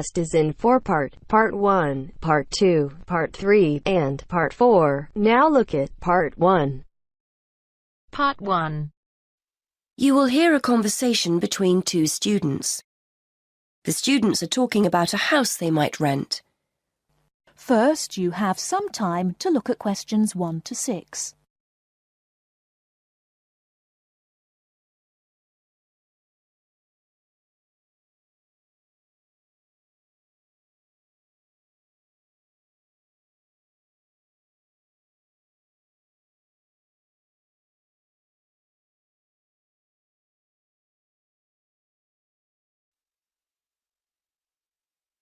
test is in 4 parts: Part 1, Part 2, Part 3, and Part 4. Now look at Part 1. Part 1. You will hear a conversation between two students. The students are talking about a house they might rent. First, you have some time to look at questions 1 to 6.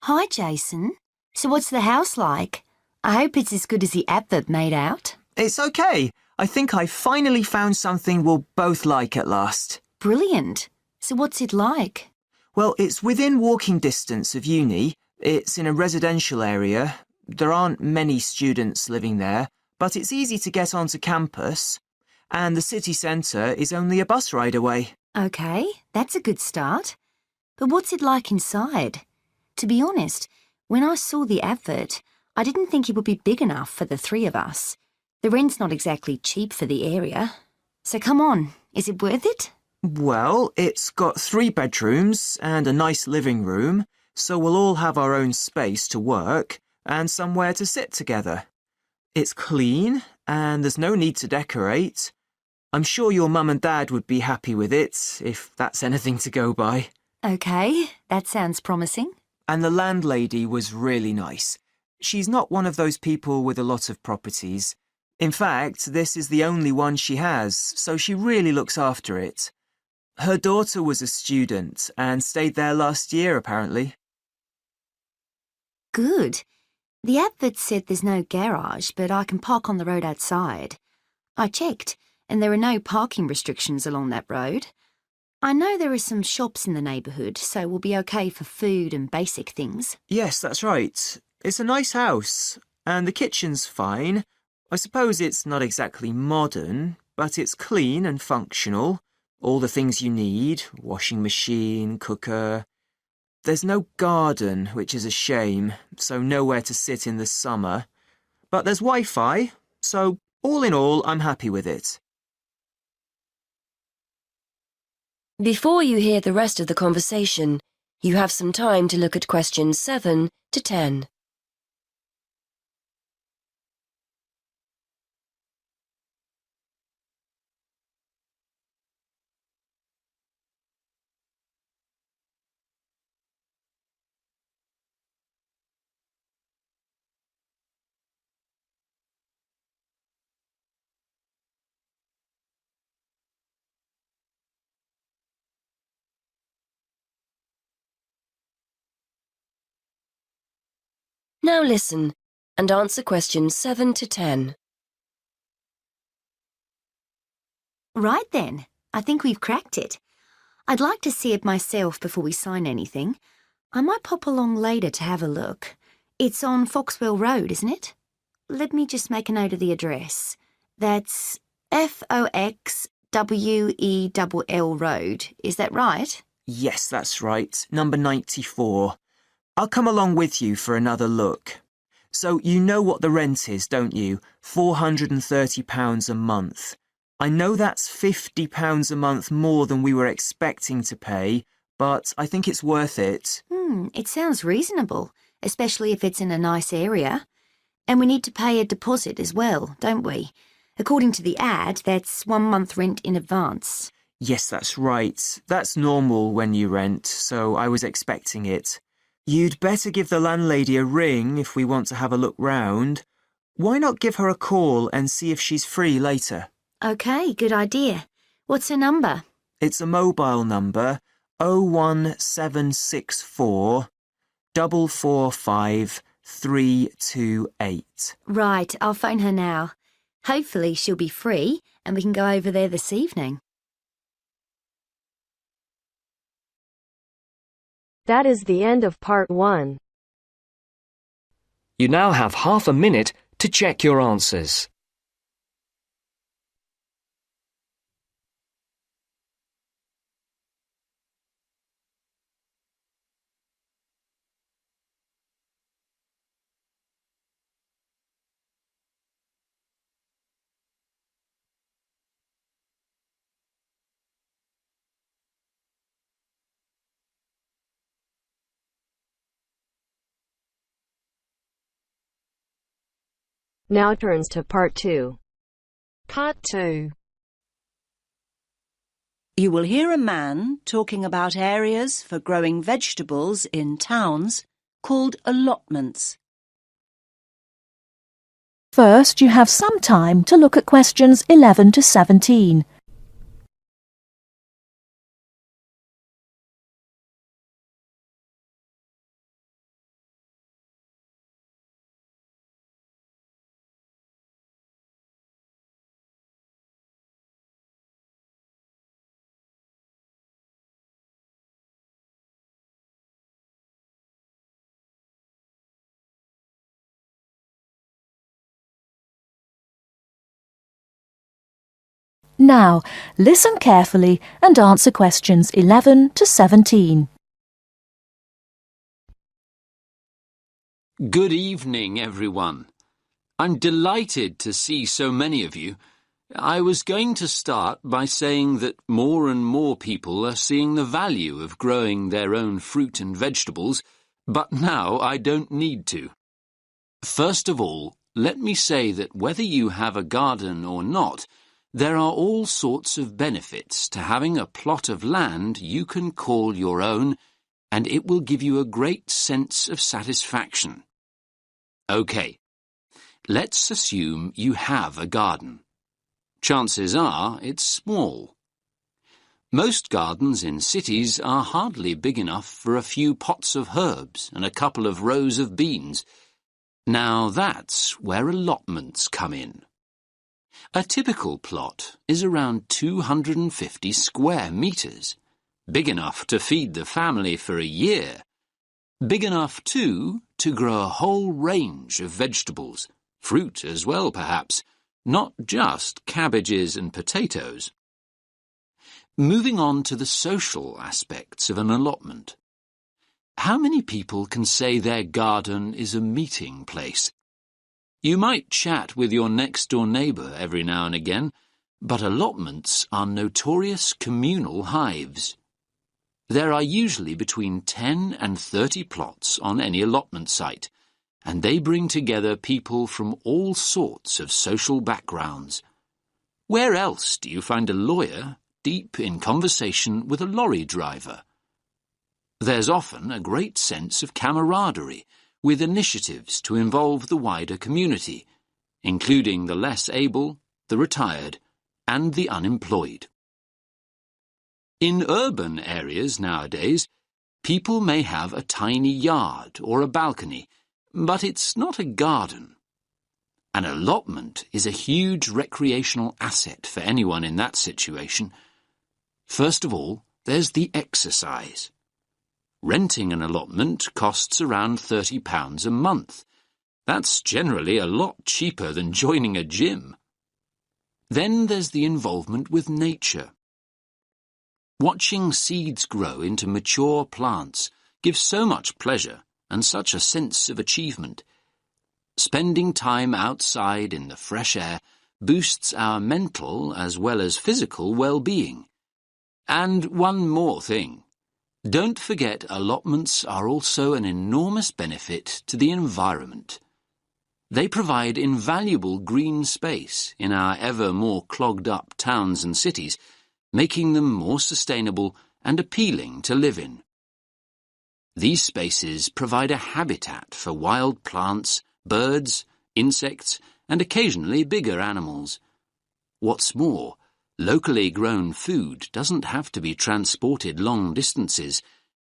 Hi, Jason. So what's the house like? I hope it's as good as the advert made out. It's okay. I think I finally found something we'll both like at last. Brilliant. So what's it like? Well, it's within walking distance of uni. It's in a residential area. There aren't many students living there, but it's easy to get onto campus. And the city centre is only a bus ride away. OK, that's a good start. But what's it like inside? To be honest, when I saw the advert, I didn't think it would be big enough for the 3 of us. The rent's not exactly cheap for the area. So come on, is it worth it? Well, it's got 3 bedrooms and a nice living room, so we'll all have our own space to work and somewhere to sit together. It's clean and there's no need to decorate. I'm sure your mum and dad would be happy with it, if that's anything to go by. OK, that sounds promising. And the landlady was really nice. She's not one of those people with a lot of properties. In fact, this is the only one she has, so she really looks after it. Her daughter was a student and stayed there last year, apparently. Good. The advert said there's no garage, but I can park on the road outside. I checked, and there are no parking restrictions along that road. I know there are some shops in the neighbourhood, so we'll be OK for food and basic things. Yes, that's right. It's a nice house, and the kitchen's fine. I suppose it's not exactly modern, but it's clean and functional. All the things you need: washing machine, cooker. There's no garden, which is a shame, so nowhere to sit in the summer. But there's Wi-Fi, so all in all, I'm happy with it. Before you hear the rest of the conversation, you have some time to look at questions 7 to 10. Now listen and answer questions 7 to 10. Right then, I think we've cracked it. I'd like to see it myself before we sign anything. I might pop along later to have a look. It's on Foxwell Road, isn't it? Let me just make a note of the address. That's Foxwell Road. Is that right? Yes, that's right. Number 94. I'll come along with you for another look. So you know what the rent is, don't you? £430 a month. I know that's £50 a month more than we were expecting to pay, but I think it's worth it. It sounds reasonable, especially if it's in a nice area. And we need to pay a deposit as well, don't we? According to the ad, that's 1 month rent in advance. Yes, that's right. That's normal when you rent, so I was expecting it. You'd better give the landlady a ring if we want to have a look round. Why not give her a call and see if she's free later? OK, good idea. What's her number? It's a mobile number, 01764 445 328. Right, I'll phone her now. Hopefully she'll be free and we can go over there this evening. That is the end of Part 1. You now have half a minute to check your answers. Now turns to Part 2. Part 2. You will hear a man talking about areas for growing vegetables in towns called allotments. First, you have some time to look at questions 11 to 17. Now, listen carefully and answer questions 11 to 17. Good evening, everyone. I'm delighted to see so many of you. I was going to start by saying that more and more people are seeing the value of growing their own fruit and vegetables, but now I don't need to. First of all, let me say that whether you have a garden or not, there are all sorts of benefits to having a plot of land you can call your own, and it will give you a great sense of satisfaction. OK, let's assume you have a garden. Chances are it's small. Most gardens in cities are hardly big enough for a few pots of herbs and a couple of rows of beans. Now that's where allotments come in. A typical plot is around 250 square metres, big enough to feed the family for a year. Big enough, too, to grow a whole range of vegetables, fruit as well, perhaps, not just cabbages and potatoes. Moving on to the social aspects of an allotment. How many people can say their garden is a meeting place? You might chat with your next-door neighbour every now and again, but allotments are notorious communal hives. There are usually between 10 and 30 plots on any allotment site, and they bring together people from all sorts of social backgrounds. Where else do you find a lawyer deep in conversation with a lorry driver? There's often a great sense of camaraderie, with initiatives to involve the wider community, including the less able, the retired, and the unemployed. In urban areas nowadays, people may have a tiny yard or a balcony, but it's not a garden. An allotment is a huge recreational asset for anyone in that situation. First of all, there's the exercise. Renting an allotment costs around £30 a month. That's generally a lot cheaper than joining a gym. Then there's the involvement with nature. Watching seeds grow into mature plants gives so much pleasure and such a sense of achievement. Spending time outside in the fresh air boosts our mental as well as physical well-being. And one more thing. Don't forget allotments are also an enormous benefit to the environment. They provide invaluable green space in our ever more clogged-up towns and cities, making them more sustainable and appealing to live in. These spaces provide a habitat for wild plants, birds, insects, and occasionally bigger animals. What's more, locally grown food doesn't have to be transported long distances,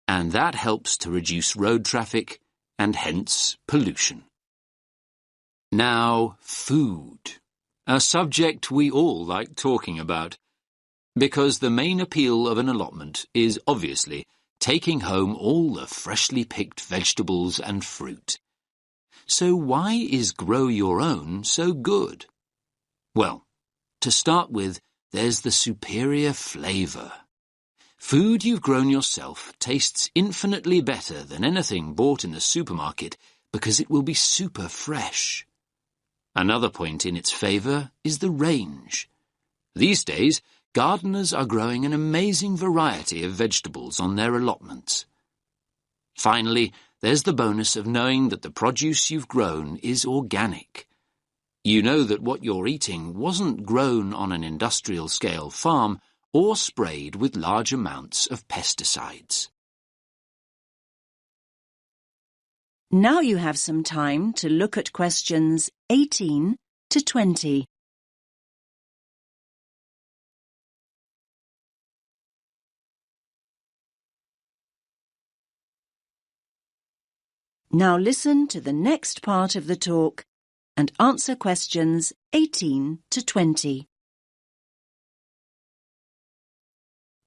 and that helps to reduce road traffic and hence pollution. Now, food. A subject we all like talking about, because the main appeal of an allotment is obviously taking home all the freshly picked vegetables and fruit. So why is Grow Your Own so good? Well, to start with, there's the superior flavour. Food you've grown yourself tastes infinitely better than anything bought in the supermarket because it will be super fresh. Another point in its favour is the range. These days, gardeners are growing an amazing variety of vegetables on their allotments. Finally, there's the bonus of knowing that the produce you've grown is organic. You know that what you're eating wasn't grown on an industrial-scale farm or sprayed with large amounts of pesticides. Now you have some time to look at questions 18 to 20. Now listen to the next part of the talk and answer questions 18 to 20.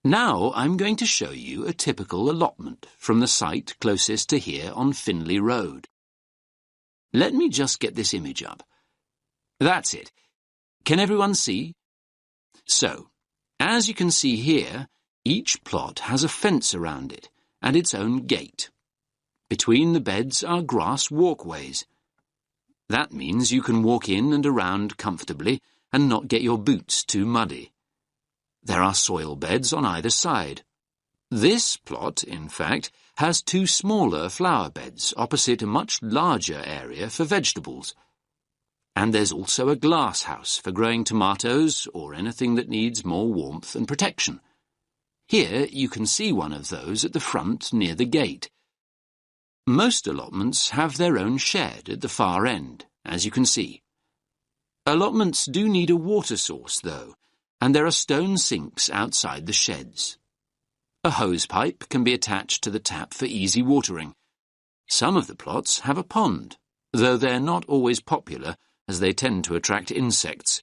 Now I'm going to show you a typical allotment from the site closest to here on Finley Road. Let me just get this image up. That's it. Can everyone see? So, as you can see here, each plot has a fence around it and its own gate. Between the beds are grass walkways. That means you can walk in and around comfortably and not get your boots too muddy. There are soil beds on either side. This plot, in fact, has two smaller flower beds opposite a much larger area for vegetables. And there's also a glass house for growing tomatoes or anything that needs more warmth and protection. Here you can see one of those at the front near the gate. Most allotments have their own shed at the far end, as you can see. Allotments do need a water source, though, and there are stone sinks outside the sheds. A hose pipe can be attached to the tap for easy watering. Some of the plots have a pond, though they're not always popular as they tend to attract insects.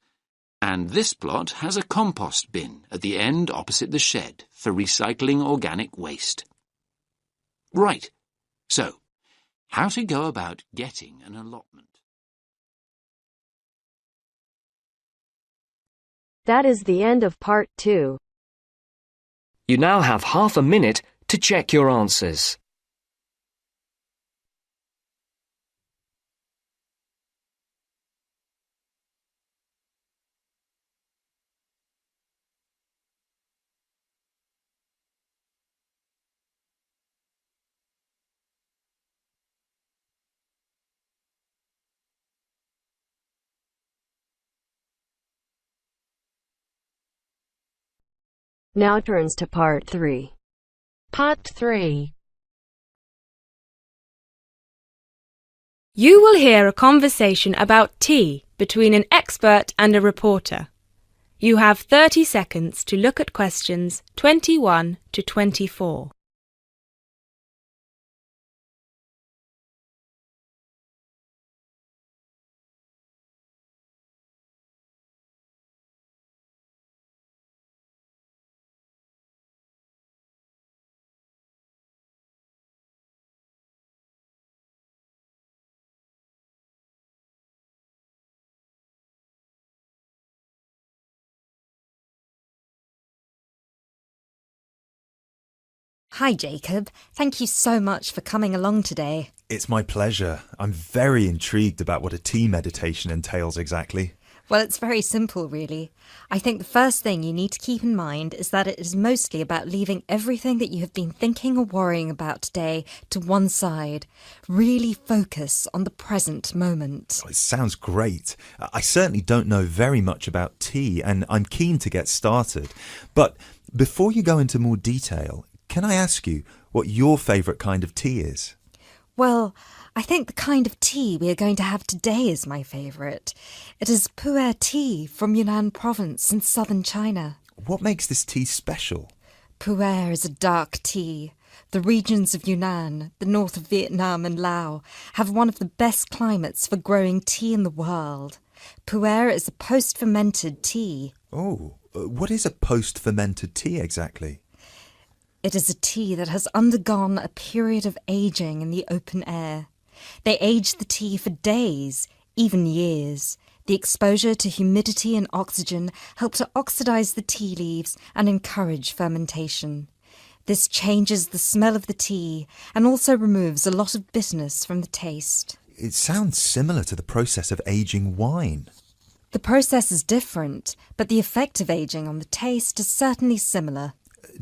And this plot has a compost bin at the end opposite the shed for recycling organic waste. Right. So, how to go about getting an allotment? That is the end of part 2. You now have half a minute to check your answers. Now turns to part 3. Part 3. You will hear a conversation about tea between an expert and a reporter. You have 30 seconds to look at questions 21 to 24. Hi, Jacob. Thank you so much for coming along today. It's my pleasure. I'm very intrigued about what a tea meditation entails exactly. Well, it's very simple, really. I think the first thing you need to keep in mind is that it is mostly about leaving everything that you have been thinking or worrying about today to one side. Really focus on the present moment. Oh, it sounds great. I certainly don't know very much about tea, and I'm keen to get started. But before you go into more detail, can I ask you what your favourite kind of tea is? Well, I think the kind of tea we are going to have today is my favourite. It is pu'er tea from Yunnan province in southern China. What makes this tea special? Pu'er is a dark tea. The regions of Yunnan, the north of Vietnam and Laos, have one of the best climates for growing tea in the world. Pu'er is a post-fermented tea. Oh, what is a post-fermented tea exactly? It is a tea that has undergone a period of aging in the open air. They age the tea for days, even years. The exposure to humidity and oxygen help to oxidize the tea leaves and encourage fermentation. This changes the smell of the tea and also removes a lot of bitterness from the taste. It sounds similar to the process of aging wine. The process is different, but the effect of aging on the taste is certainly similar.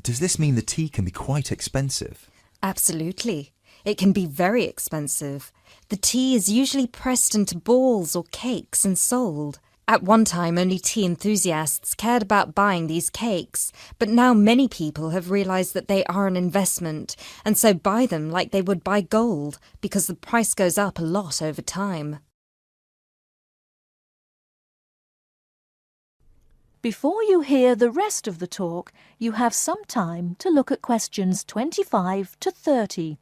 Does this mean the tea can be quite expensive? Absolutely. It can be very expensive. The tea is usually pressed into balls or cakes and sold. At one time, only tea enthusiasts cared about buying these cakes, but now many people have realised that they are an investment, and so buy them like they would buy gold, because the price goes up a lot over time. Before you hear the rest of the talk, you have some time to look at questions 25 to 30.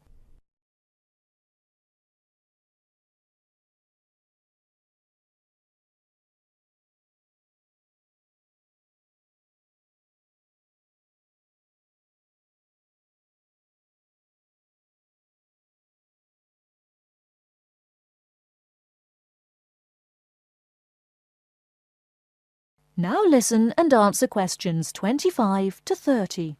Now listen and answer questions 25 to 30.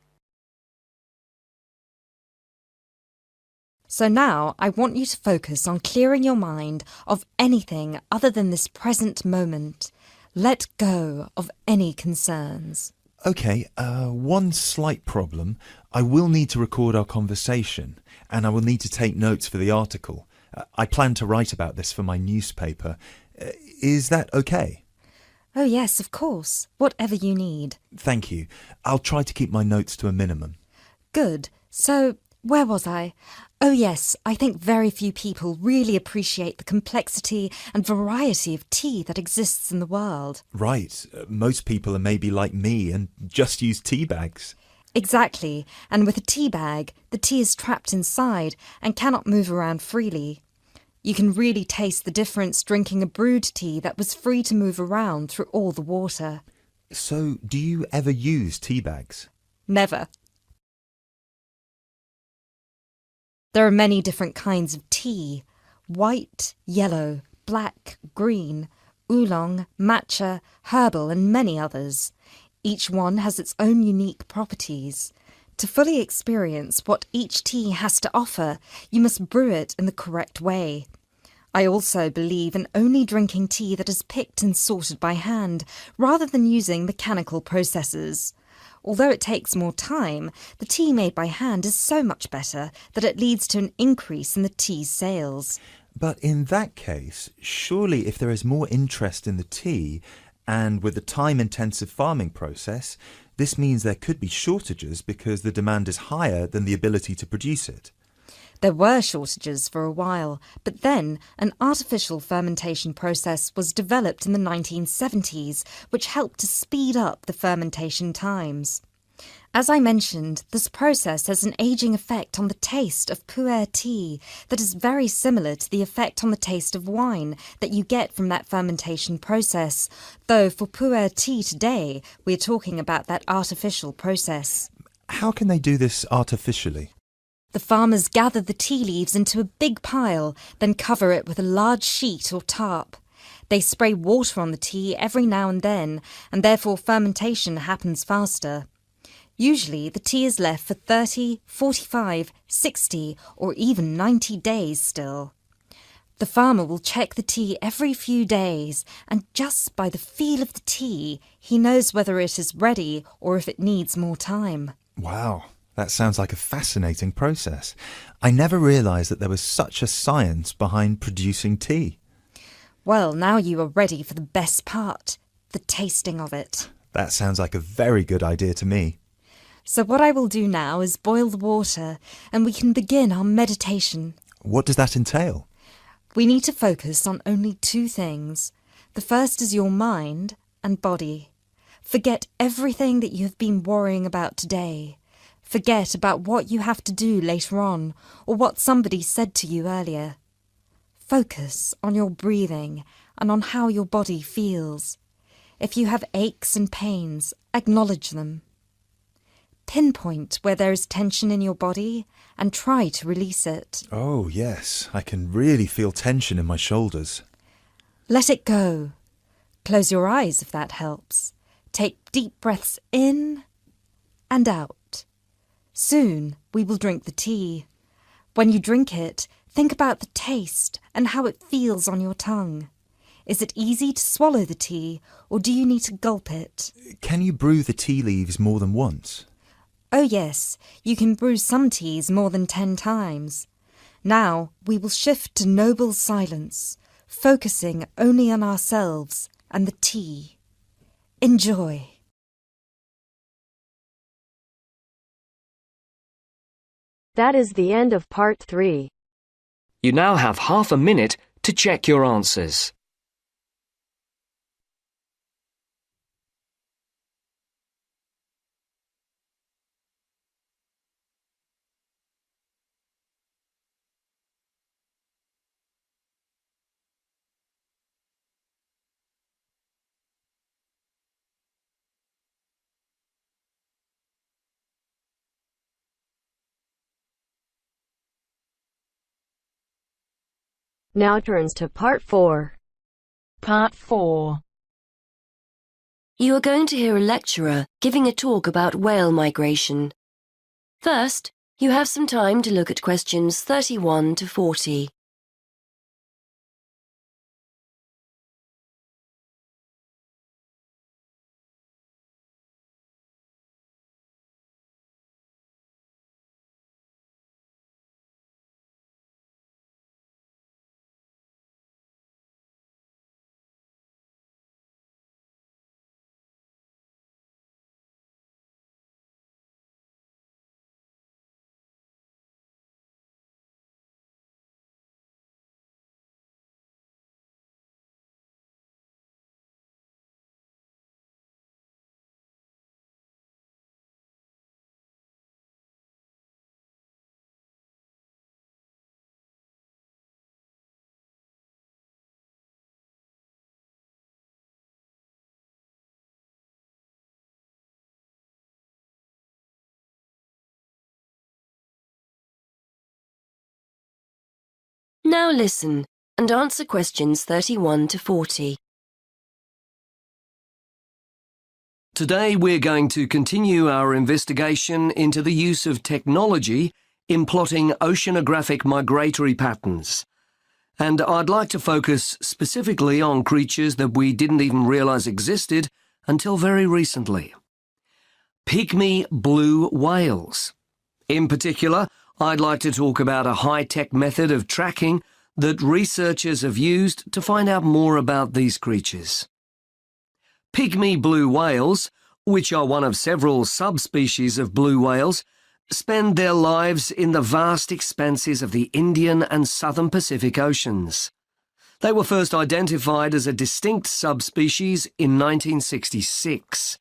So now I want you to focus on clearing your mind of anything other than this present moment. Let go of any concerns. OK, one slight problem. I will need to record our conversation, and I will need to take notes for the article. I plan to write about this for my newspaper. Is that OK? Oh yes, of course. Whatever you need. Thank you. I'll try to keep my notes to a minimum. Good. So, where was I? Oh yes, I think very few people really appreciate the complexity and variety of tea that exists in the world. Right. Most people are maybe like me and just use tea bags. Exactly. And with a tea bag, the tea is trapped inside and cannot move around freely. You can really taste the difference drinking a brewed tea that was free to move around through all the water. So, do you ever use tea bags? Never. There are many different kinds of tea: white, yellow, black, green, oolong, matcha, herbal and many others. Each one has its own unique properties. To fully experience what each tea has to offer, you must brew it in the correct way. I also believe in only drinking tea that is picked and sorted by hand, rather than using mechanical processes. Although it takes more time, the tea made by hand is so much better that it leads to an increase in the tea's sales. But in that case, surely if there is more interest in the tea, and with the time-intensive farming process, this means there could be shortages because the demand is higher than the ability to produce it. There were shortages for a while, but then an artificial fermentation process was developed in the 1970s, which helped to speed up the fermentation times. As I mentioned, this process has an ageing effect on the taste of pu'er tea that is very similar to the effect on the taste of wine that you get from that fermentation process, though for pu'er tea today, we're talking about that artificial process. How can they do this artificially? The farmers gather the tea leaves into a big pile, then cover it with a large sheet or tarp. They spray water on the tea every now and then, and therefore fermentation happens faster. Usually, the tea is left for 30, 45, 60 or even 90 days still. The farmer will check the tea every few days, and just by the feel of the tea, he knows whether it is ready or if it needs more time. Wow, that sounds like a fascinating process. I never realised that there was such a science behind producing tea. Well, now you are ready for the best part, the tasting of it. That sounds like a very good idea to me. So what I will do now is boil the water, and we can begin our meditation. What does that entail? We need to focus on only two things. The first is your mind and body. Forget everything that you have been worrying about today. Forget about what you have to do later on, or what somebody said to you earlier. Focus on your breathing and on how your body feels. If you have aches and pains, acknowledge them. Pinpoint where there is tension in your body and try to release it. Oh, yes. I can really feel tension in my shoulders. Let it go. Close your eyes if that helps. Take deep breaths in and out. Soon we will drink the tea. When you drink it, think about the taste and how it feels on your tongue. Is it easy to swallow the tea, or do you need to gulp it? Can you brew the tea leaves more than once? Oh yes, you can brew some teas more than 10 times. Now we will shift to noble silence, focusing only on ourselves and the tea. Enjoy. That is the end of part 3. You now have half a minute to check your answers. Now turns to part 4. Part 4. You are going to hear a lecturer giving a talk about whale migration. First, you have some time to look at questions 31 to 40. Now listen and answer questions 31 to 40. Today we're going to continue our investigation into the use of technology in plotting oceanographic migratory patterns. And I'd like to focus specifically on creatures that we didn't even realise existed until very recently. Pygmy blue whales. In particular, I'd like to talk about a high-tech method of tracking that researchers have used to find out more about these creatures. Pygmy blue whales, which are one of several subspecies of blue whales, spend their lives in the vast expanses of the Indian and Southern Pacific Oceans. They were first identified as a distinct subspecies in 1966.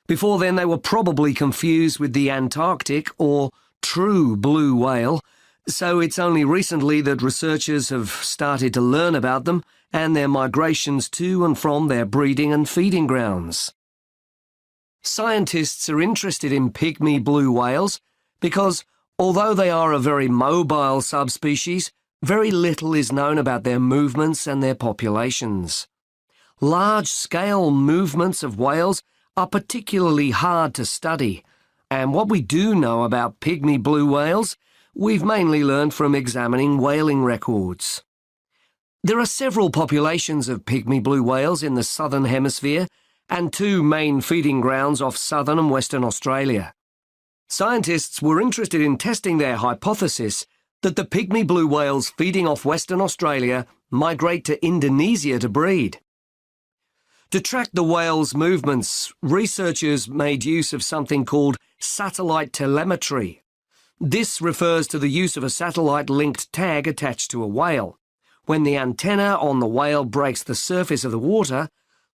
Before then, they were probably confused with the Antarctic or true blue whale, so it's only recently that researchers have started to learn about them and their migrations to and from their breeding and feeding grounds. Scientists are interested in pygmy blue whales because, although they are a very mobile subspecies, very little is known about their movements and their populations. Large-scale movements of whales are particularly hard to study, and what we do know about pygmy blue whales, we've mainly learned from examining whaling records. There are several populations of pygmy blue whales in the southern hemisphere and 2 main feeding grounds off southern and western Australia. Scientists were interested in testing their hypothesis that the pygmy blue whales feeding off Western Australia migrate to Indonesia to breed. To track the whales' movements, researchers made use of something called satellite telemetry. This refers to the use of a satellite-linked tag attached to a whale. When the antenna on the whale breaks the surface of the water,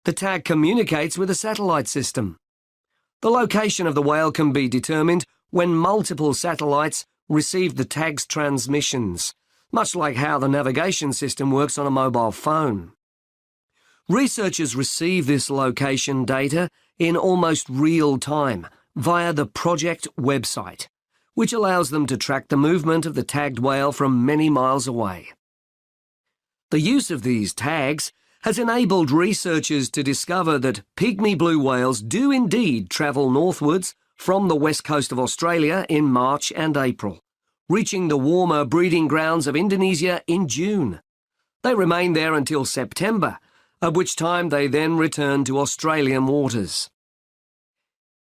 the tag communicates with a satellite system. The location of the whale can be determined when multiple satellites receive the tag's transmissions, much like how the navigation system works on a mobile phone. Researchers receive this location data in almost real time via the project website, which allows them to track the movement of the tagged whale from many miles away. The use of these tags has enabled researchers to discover that pygmy blue whales do indeed travel northwards from the west coast of Australia in March and April, reaching the warmer breeding grounds of Indonesia in June. They remain there until September, at which time they then return to Australian waters.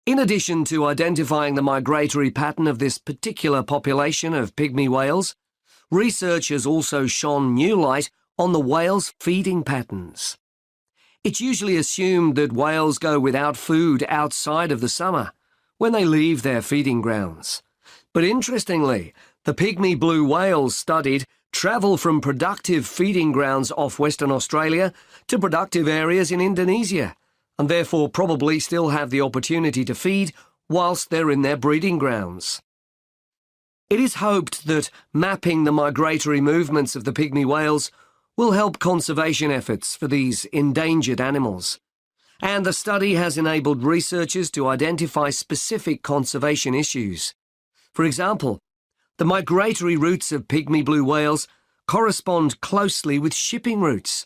In addition to identifying the migratory pattern of this particular population of pygmy whales, research has also shone new light on the whales' feeding patterns. It's usually assumed that whales go without food outside of the summer, when they leave their feeding grounds. But interestingly, the pygmy blue whales studied travel from productive feeding grounds off Western Australia to productive areas in Indonesia, and therefore probably still have the opportunity to feed whilst they're in their breeding grounds. It is hoped that mapping the migratory movements of the pygmy whales will help conservation efforts for these endangered animals. And the study has enabled researchers to identify specific conservation issues. For example, the migratory routes of pygmy blue whales correspond closely with shipping routes.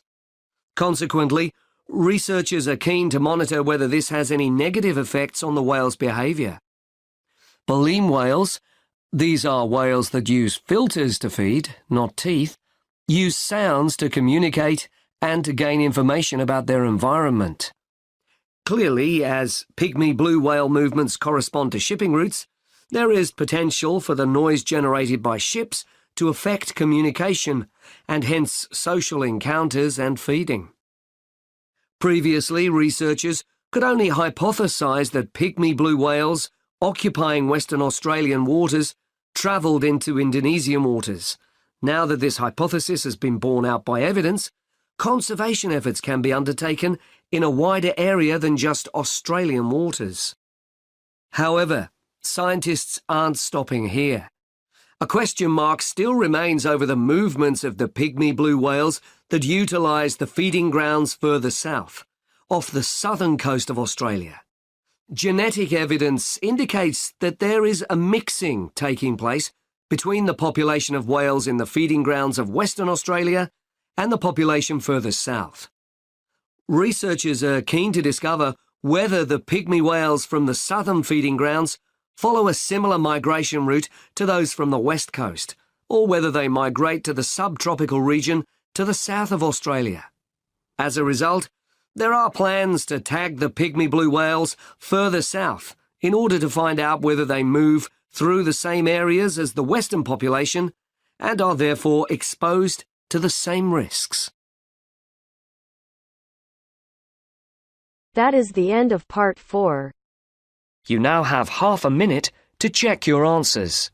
Consequently, researchers are keen to monitor whether this has any negative effects on the whale's behaviour. Baleen whales, these are whales that use filters to feed, not teeth, use sounds to communicate and to gain information about their environment. Clearly, as pygmy blue whale movements correspond to shipping routes, there is potential for the noise generated by ships to affect communication and hence social encounters and feeding. Previously, researchers could only hypothesise that pygmy blue whales occupying Western Australian waters travelled into Indonesian waters. Now that this hypothesis has been borne out by evidence, conservation efforts can be undertaken in a wider area than just Australian waters. However, scientists aren't stopping here. A question mark still remains over the movements of the pygmy blue whales that utilise the feeding grounds further south, off the southern coast of Australia. Genetic evidence indicates that there is a mixing taking place between the population of whales in the feeding grounds of Western Australia and the population further south. Researchers are keen to discover whether the pygmy whales from the southern feeding grounds follow a similar migration route to those from the west coast, or whether they migrate to the subtropical region to the south of Australia. As a result, there are plans to tag the pygmy blue whales further south in order to find out whether they move through the same areas as the western population and are therefore exposed to the same risks. That is the end of part 4. You now have half a minute to check your answers.